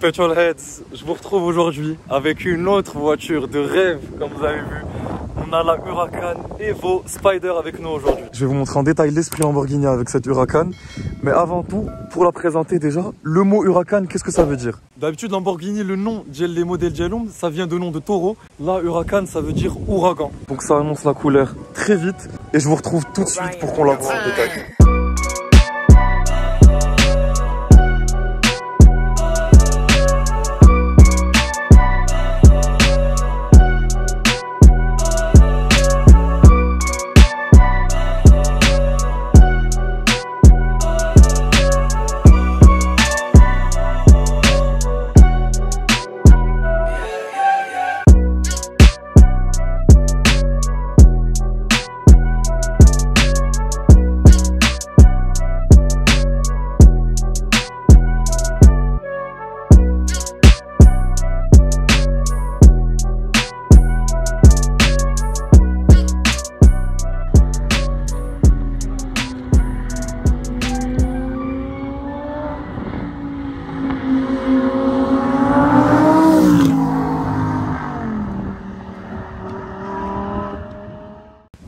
Petrolheads, je vous retrouve aujourd'hui avec une autre voiture de rêve, comme vous avez vu. On a la Huracan Evo Spider avec nous aujourd'hui. Je vais vous montrer en détail l'esprit Lamborghini avec cette Huracan. Mais avant tout, pour la présenter déjà, le mot Huracan, qu'est-ce que ça veut dire? D'habitude, Lamborghini, le nom des modèles Djelloum, ça vient de nom de taureau. Là, Huracan, ça veut dire ouragan. Donc ça annonce la couleur très vite. Et je vous retrouve tout de suite pour qu'on la voit en détail.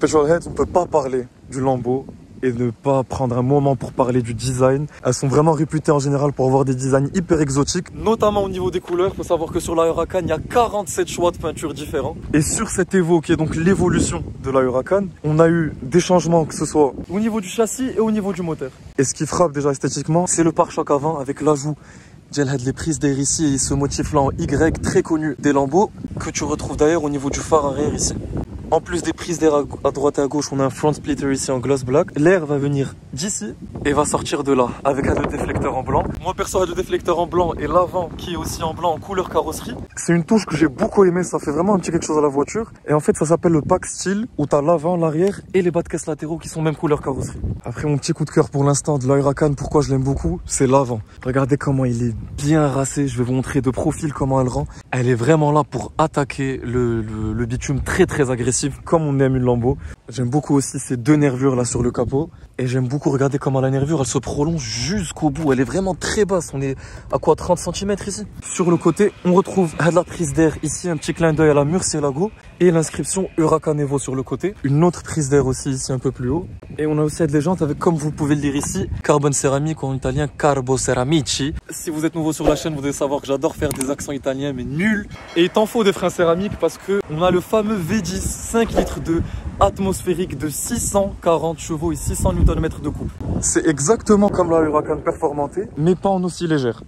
Petrolheads, on ne peut pas parler du Lambo et ne pas prendre un moment pour parler du design. Elles sont vraiment réputées en général pour avoir des designs hyper exotiques, notamment au niveau des couleurs. Il faut savoir que sur la Huracan, il y a 47 choix de peinture différents. Et sur cette Evo, qui est donc l'évolution de la Huracan, on a eu des changements, que ce soit au niveau du châssis et au niveau du moteur. Et ce qui frappe déjà esthétiquement, c'est le pare-choc avant avec l'ajout les prises d'air ici et ce motif-là en Y très connu des Lambo, que tu retrouves d'ailleurs au niveau du phare arrière ici. En plus des prises d'air à droite et à gauche, on a un front splitter ici en gloss black. L'air va venir d'ici et va sortir de là avec un déflecteur en blanc. Moi perso, le déflecteur en blanc et l'avant qui est aussi en blanc en couleur carrosserie. C'est une touche que j'ai beaucoup aimée, ça fait vraiment un petit quelque chose à la voiture. Et en fait, ça s'appelle le pack style où tu as l'avant, l'arrière et les bas de caisse latéraux qui sont même couleur carrosserie. Après, mon petit coup de cœur pour l'instant de la Huracan, pourquoi je l'aime beaucoup, c'est l'avant. Regardez comment il est bien racé. Je vais vous montrer de profil comment elle rend. Elle est vraiment là pour attaquer le bitume très agressif comme on aime une Lambo. J'aime beaucoup aussi ces deux nervures là sur le capot. Et j'aime beaucoup regarder comment la nervure elle se prolonge jusqu'au bout. Elle est vraiment très basse. On est à quoi, 30 cm ici. Sur le côté, on retrouve de la prise d'air ici, un petit clin d'œil à la Murcielago. Et l'inscription Huracan Evo sur le côté. Une autre prise d'air aussi ici un peu plus haut. Et on a aussi des jantes avec, comme vous pouvez le lire ici, carbone céramique ou en italien Carbo Ceramici. Si vous êtes nouveau sur la chaîne, vous devez savoir que j'adore faire des accents italiens mais nuls. Et il t'en faut des freins céramiques parce que on a le fameux V10 5 litres de atmosphérique de 640 chevaux et 600 Nm de couple. C'est exactement comme la Huracan performantée, mais pas en aussi légère.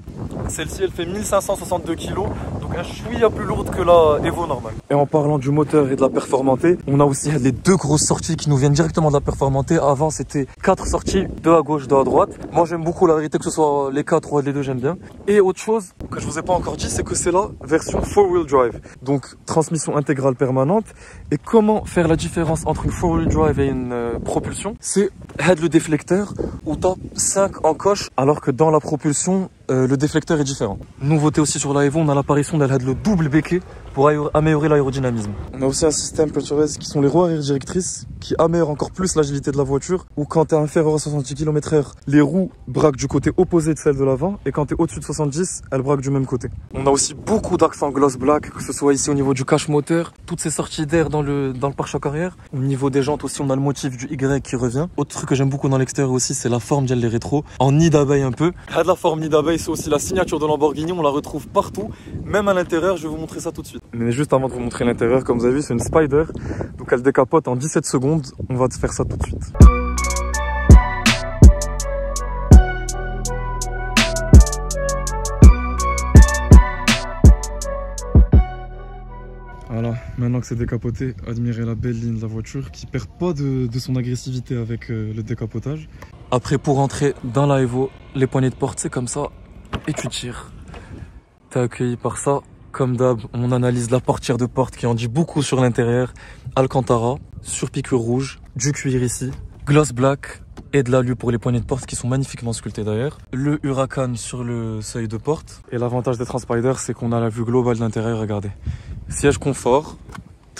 Celle-ci, elle fait 1562 kg, donc un chouïa plus lourde que la Evo normale. Et en parlant du moteur et de la performantée, on a aussi les deux grosses sorties qui nous viennent directement de la performantée. Avant, c'était 4 sorties, 2 à gauche, 2 à droite. Moi, j'aime beaucoup la vérité que ce soit les 4 ou les 2, j'aime bien. Et autre chose que je vous ai pas encore dit, c'est que c'est la version 4-wheel drive. Donc, transmission intégrale permanente. Et comment faire la différence entre une 4-wheel drive et une propulsion? C'est le déflecteur où tu as 5 encoches, alors que dans la propulsion, le déflecteur est différent. Nouveauté aussi sur la Evo, on a l'apparition d'un le double béquet pour améliorer l'aérodynamisme. On a aussi un système Petrolheads qui sont les roues arrière directrices qui améliorent encore plus l'agilité de la voiture, où quand tu es inférieur à 70 km/h, les roues braquent du côté opposé de celle de l'avant, et quand tu es au-dessus de 70, elles braquent du même côté. On a aussi beaucoup d'accents gloss black, que ce soit ici au niveau du cache moteur, toutes ces sorties d'air dans le pare-choc arrière. Au niveau des jantes aussi, on a le motif du Y qui revient. Autre truc que j'aime beaucoup dans l'extérieur aussi, c'est la forme des rétros, en nid d'abeille un peu. La forme nid d'abeille, c'est aussi la signature de Lamborghini, on la retrouve partout, même à l'intérieur. Je vais vous montrer ça tout de suite. Mais juste avant de vous montrer l'intérieur, comme vous avez vu, c'est une Spider, donc elle décapote en 17 secondes. On va te faire ça tout de suite. Voilà, maintenant que c'est décapoté, admirez la belle ligne de la voiture qui perd pas de son agressivité avec le décapotage. Après, pour entrer dans la Evo, les poignées de porte, c'est comme ça, et tu tires. T'es accueilli par ça. Comme d'hab, on analyse la portière de porte qui en dit beaucoup sur l'intérieur. Alcantara, sur piqûre rouge, du cuir ici, gloss black et de l'alu pour les poignées de porte qui sont magnifiquement sculptées d'ailleurs. Le Huracan sur le seuil de porte. Et l'avantage d'être en Spider, c'est qu'on a la vue globale de l'intérieur, regardez. Siège confort,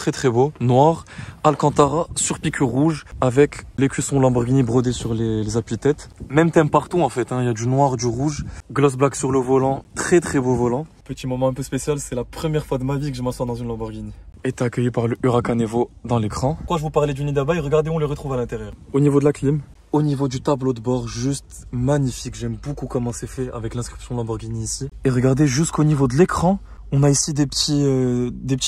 très très beau, noir, Alcantara sur piqûre rouge avec l'écusson Lamborghini brodé sur les appuis-têtes. Même thème partout en fait, hein. Il y a du noir, du rouge, gloss black sur le volant, très très beau volant. Petit moment un peu spécial, c'est la première fois de ma vie que je m'assois dans une Lamborghini. Et t'es accueilli par le Huracan Evo dans l'écran. Quand je vous parlais du nid d'abeille, regardez où on le retrouve à l'intérieur. Au niveau de la clim, au niveau du tableau de bord, juste magnifique. J'aime beaucoup comment c'est fait avec l'inscription Lamborghini ici. Et regardez jusqu'au niveau de l'écran, on a ici des petits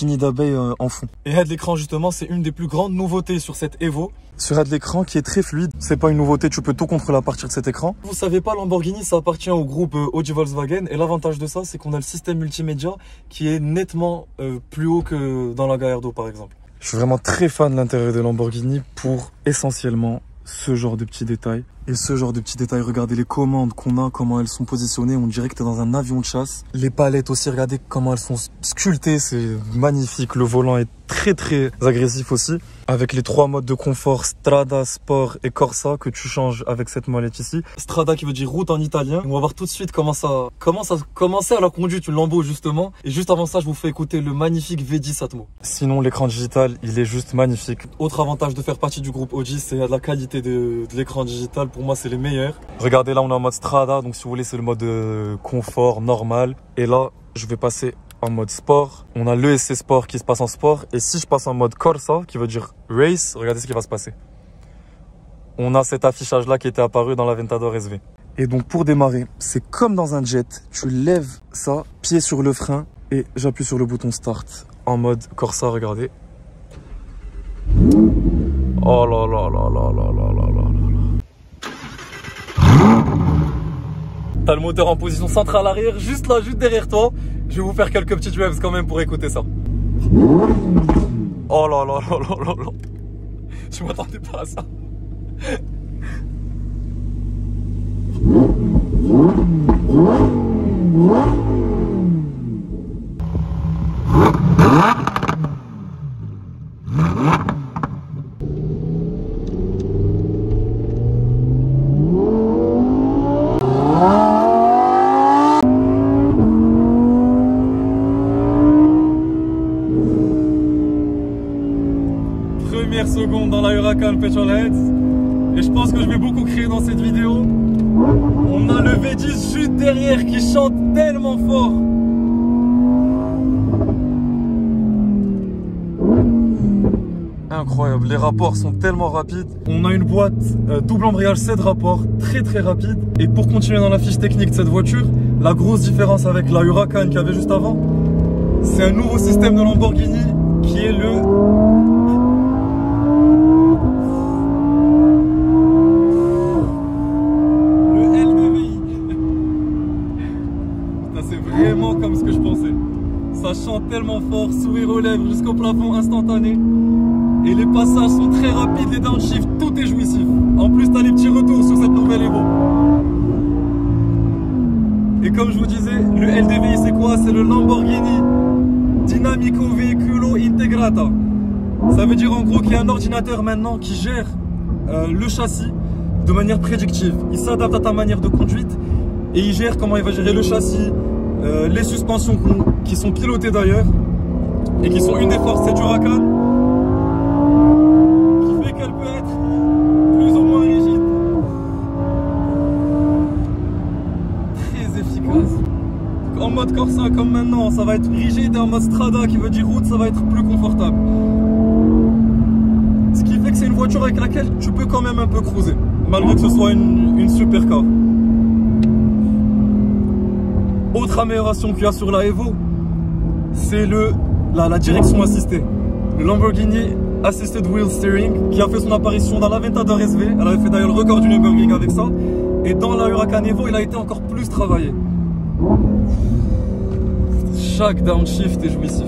nids d'abeilles en fond. Et head l'écran justement, c'est une des plus grandes nouveautés sur cette Evo. Sur head l'écran qui est très fluide. C'est pas une nouveauté, tu peux tout contrôler à partir de cet écran. Vous savez pas, Lamborghini ça appartient au groupe Audi Volkswagen. Et l'avantage de ça, c'est qu'on a le système multimédia qui est nettement plus haut que dans la Gallardo par exemple. Je suis vraiment très fan de l'intérieur de Lamborghini pour essentiellement ce genre de petits détails. Et ce genre de petits détails, regardez les commandes qu'on a, comment elles sont positionnées, on dirait que t'es dans un avion de chasse. Les palettes aussi, regardez comment elles sont sculptées, c'est magnifique. Le volant est très très agressif aussi. Avec les 3 modes de confort, Strada, Sport et Corsa, que tu changes avec cette molette ici. Strada qui veut dire route en italien. On va voir tout de suite comment ça commencer à la conduite, une Lambo justement. Et juste avant ça, je vous fais écouter le magnifique V10 Atmo. Sinon, l'écran digital, il est juste magnifique. Autre avantage de faire partie du groupe Audi, c'est la qualité de l'écran digital. Pour moi, c'est les meilleurs. Regardez, là, on est en mode Strada. Donc, si vous voulez, c'est le mode confort normal. Et là, je vais passer en mode sport. On a l'ESC Sport qui se passe en sport. Et si je passe en mode Corsa, qui veut dire race, regardez ce qui va se passer. On a cet affichage-là qui était apparu dans l'Aventador SV. Et donc, pour démarrer, c'est comme dans un jet. Tu lèves ça, pied sur le frein, et j'appuie sur le bouton start. En mode Corsa, regardez. Oh là là là là là là là là là. T'as le moteur en position centrale arrière, juste là, juste derrière toi. Je vais vous faire quelques petites waves quand même pour écouter ça. Oh là là là là là là. Je m'attendais pas à ça. Première seconde dans la Huracan Petrolheads. Et je pense que je vais beaucoup crier dans cette vidéo. On a le V10 juste derrière qui chante tellement fort. Incroyable, les rapports sont tellement rapides. On a une boîte double embrayage 7 rapports, très très rapide. Et pour continuer dans la fiche technique de cette voiture, la grosse différence avec la Huracan qu'il y avait juste avant, c'est un nouveau système de Lamborghini qui est le LDVI. C'est vraiment comme ce que je pensais. Ça chante tellement fort, sourire aux lèvres jusqu'au plafond instantané. Et les passages sont très rapides, les downshift, tout est jouissif. En plus, t'as les petits retours sur cette nouvelle Evo. Et comme je vous disais, le LDVI c'est quoi? C'est le Lamborghini Dinamico Veicolo Integrata. Ça veut dire en gros qu'il y a un ordinateur maintenant qui gère le châssis de manière prédictive. Il s'adapte à ta manière de conduite et il gère comment il va gérer le châssis, les suspensions qui sont pilotées d'ailleurs et qui sont une des forces du Huracan. Qu'elle peut être plus ou moins rigide, très efficace. Donc en mode Corsa comme maintenant, ça va être rigide, et en mode Strada qui veut dire route, ça va être plus confortable. Ce qui fait que c'est une voiture avec laquelle tu peux quand même un peu cruiser, malgré que ce soit une supercar. Autre amélioration qu'il y a sur la Evo, c'est la direction assistée. Le Lamborghini Assisted Wheel Steering qui a fait son apparition dans l'Aventador SV. Elle avait fait d'ailleurs le record du Nürburgring avec ça. Et dans la Huracan Evo, il a été encore plus travaillé. Chaque downshift est jouissif.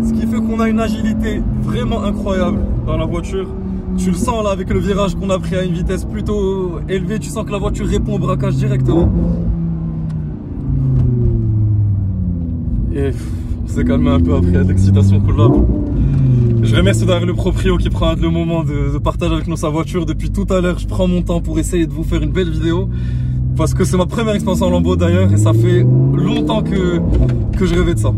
Ce qui fait qu'on a une agilité vraiment incroyable dans la voiture. Tu le sens là avec le virage qu'on a pris à une vitesse plutôt élevée. Tu sens que la voiture répond au braquage directement. Et on s'est calmé un peu après l'excitation qu'on a. Je remercie d'ailleurs le proprio qui prend le moment de partager avec nous sa voiture. Depuis tout à l'heure, je prends mon temps pour essayer de vous faire une belle vidéo. Parce que c'est ma première expérience en Lambo d'ailleurs et ça fait longtemps que je rêvais de ça.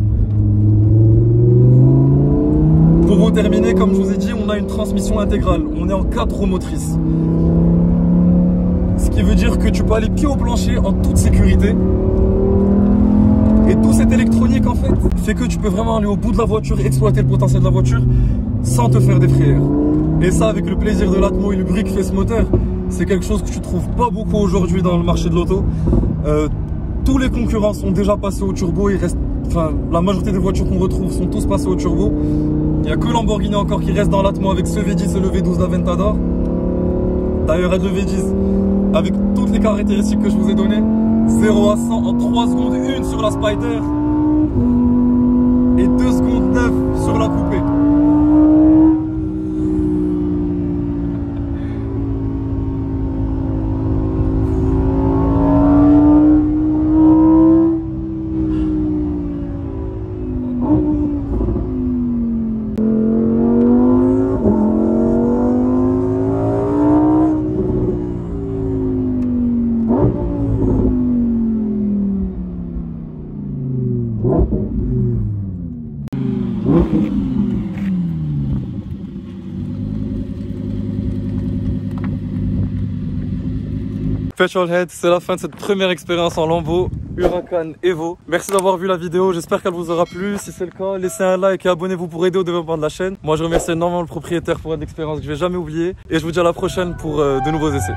Pour vous terminer, comme je vous ai dit, on a une transmission intégrale. On est en 4 roues motrices. Ce qui veut dire que tu peux aller pied au plancher en toute sécurité. Et tout cette électronique en fait fait que tu peux vraiment aller au bout de la voiture, exploiter le potentiel de la voiture sans te faire des frayeurs. Et ça, avec le plaisir de l'atmo et le bruit que fait ce moteur, c'est quelque chose que tu trouves pas beaucoup aujourd'hui dans le marché de l'auto. Tous les concurrents sont déjà passés au turbo. Il reste, enfin, la majorité des voitures qu'on retrouve sont tous passés au turbo. Il n'y a que Lamborghini encore qui reste dans l'atmo avec ce V10 et le V12 d'Aventador. D'ailleurs, le V10, avec toutes les caractéristiques que je vous ai données, 0 à 100 en 3 secondes 1 sur la Spider et 2 secondes 9 sur la coupée. Petrolhead, c'est la fin de cette première expérience en Lambo Huracan Evo. Merci d'avoir vu la vidéo, j'espère qu'elle vous aura plu. Si c'est le cas, laissez un like et abonnez-vous pour aider au développement de la chaîne. Moi je remercie énormément le propriétaire pour une expérience que je vais jamais oublier. Et je vous dis à la prochaine pour de nouveaux essais.